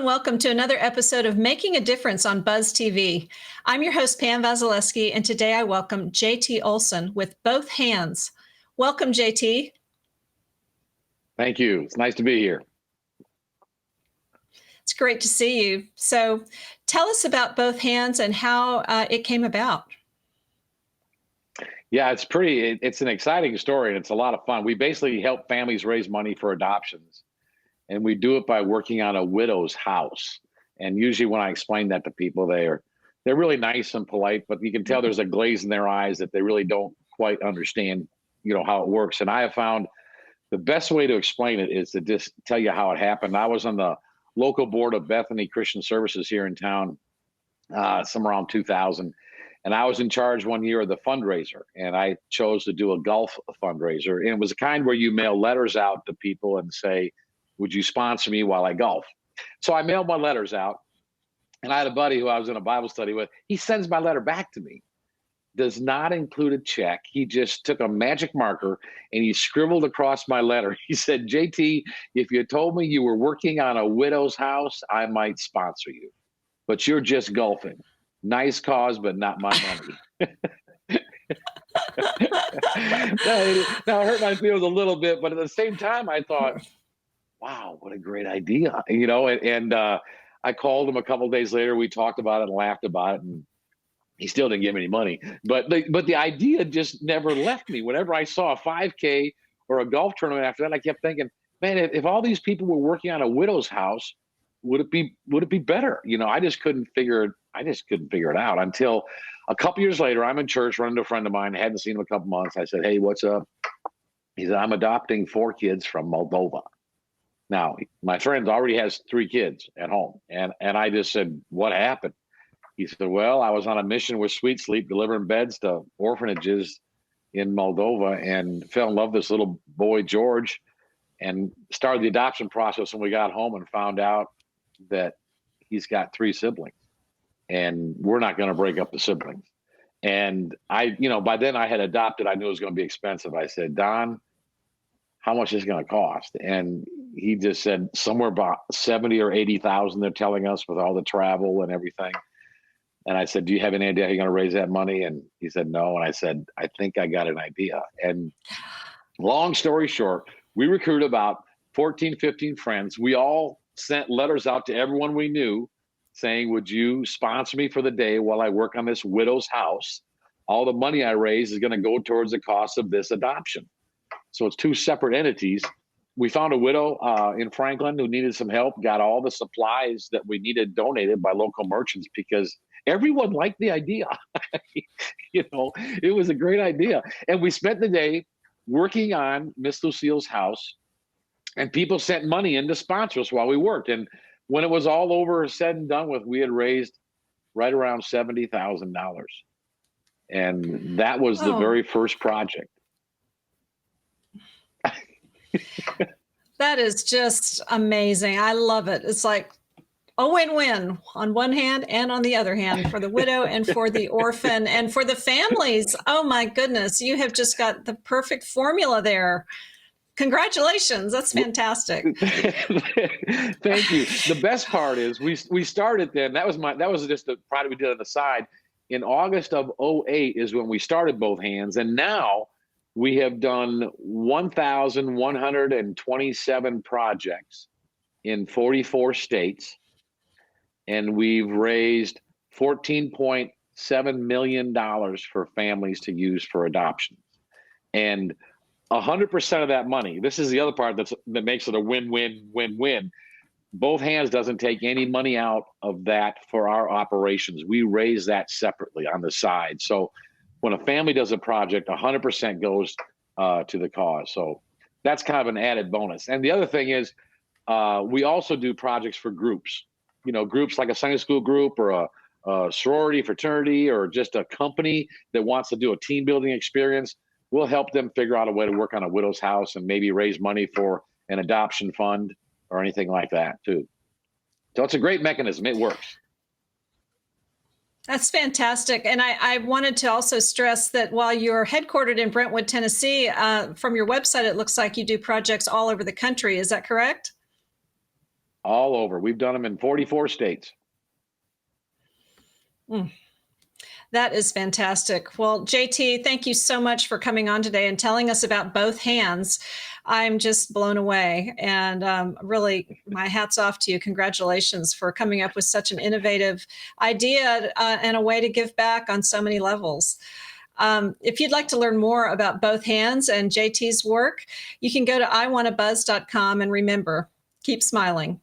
and welcome to another episode of Making a Difference on Buzz TV. I'm your host, Pam Vasilevsky, and today I welcome JT Olson with Both Hands. Welcome, JT. Thank you. It's nice to be here. It's great to see you. So tell us about Both Hands and how it came about. Yeah, it's an exciting story and it's a lot of fun. We basically help families raise money for adoptions, and we do it by working on a widow's house. And usually when I explain that to people, they're really nice and polite, but you can tell there's a glaze in their eyes that they really don't quite understand, how it works. And I have found the best way to explain it is to just tell you how it happened. I was on the local board of Bethany Christian Services here in town, somewhere around 2000. And I was in charge one year of the fundraiser, and I chose to do a golf fundraiser. And it was the kind where you mail letters out to people and say, would you sponsor me while I golf? So I mailed my letters out, and I had a buddy who I was in a Bible study with. He sends my letter back to me, does not include a check. He just took a magic marker and he scribbled across my letter. He said, JT, if you told me you were working on a widow's house, I might sponsor you, but you're just golfing. Nice cause, but not my money. Now, it hurt my feelings a little bit, but at the same time, I thought, wow, what a great idea. And I called him a couple of days later. We talked about it and laughed about it, and he still didn't give me any money. But the idea just never left me. Whenever I saw a 5K or a golf tournament after that, I kept thinking, man, if all these people were working on a widow's house, would it be better? I just couldn't figure it out until a couple years later. I'm in church running to a friend of mine. I hadn't seen him a couple months. I said, hey, what's up? He said, I'm adopting 4 kids from Moldova. Now, my friend already has 3 kids at home. And I just said, what happened? He said, well, I was on a mission with Sweet Sleep delivering beds to orphanages in Moldova and fell in love with this little boy, George, and started the adoption process. And we got home and found out that he's got 3 siblings, and we're not going to break up the siblings. And by then I had adopted. I knew it was going to be expensive. I said, Don, how much is it going to cost? And he just said somewhere about 70 or 80,000. They're telling us, with all the travel and everything. And I said, do you have any idea how you're going to raise that money? And he said, no. And I said, I think I got an idea. And long story short, we recruited about 14, 15 friends. We all sent letters out to everyone we knew saying, would you sponsor me for the day while I work on this widow's house? All the money I raise is going to go towards the cost of this adoption. So it's 2 separate entities. We found a widow in Franklin who needed some help, got all the supplies that we needed donated by local merchants because everyone liked the idea. It was a great idea. And we spent the day working on Miss Lucille's house, and people sent money in to sponsor us while we worked. And when it was all over, said and done with, we had raised right around $70,000. And that was the very first project. That is just amazing. I love it. It's like a win-win on one hand and on the other hand for the widow and for the orphan and for the families. Oh my goodness, you have just got the perfect formula there. Congratulations. That's fantastic. Thank you. The best part is we started then. That was just a project we did on the side. In August of 2008 is when we started Both Hands. And now we have done 1,127 projects in 44 states. And we've raised $14.7 million for families to use for adoptions. And 100% of that money, this is the other part that makes it a win-win-win-win. Both Hands doesn't take any money out of that for our operations. We raise that separately on the side. So when a family does a project, 100% goes to the cause. So that's kind of an added bonus. And the other thing is we also do projects for groups, groups like a Sunday school group or a sorority, fraternity, or just a company that wants to do a team building experience. We'll help them figure out a way to work on a widow's house and maybe raise money for an adoption fund or anything like that too. So it's a great mechanism. It works. That's fantastic. And I wanted to also stress that while you're headquartered in Brentwood, Tennessee, from your website, it looks like you do projects all over the country. Is that correct? All over. We've done them in 44 states. Mm. That is fantastic. Well, JT, thank you so much for coming on today and telling us about Both Hands. I'm just blown away, and really, my hat's off to you. Congratulations for coming up with such an innovative idea and a way to give back on so many levels. If you'd like to learn more about Both Hands and JT's work, you can go to iwantabuzz.com, and remember, keep smiling.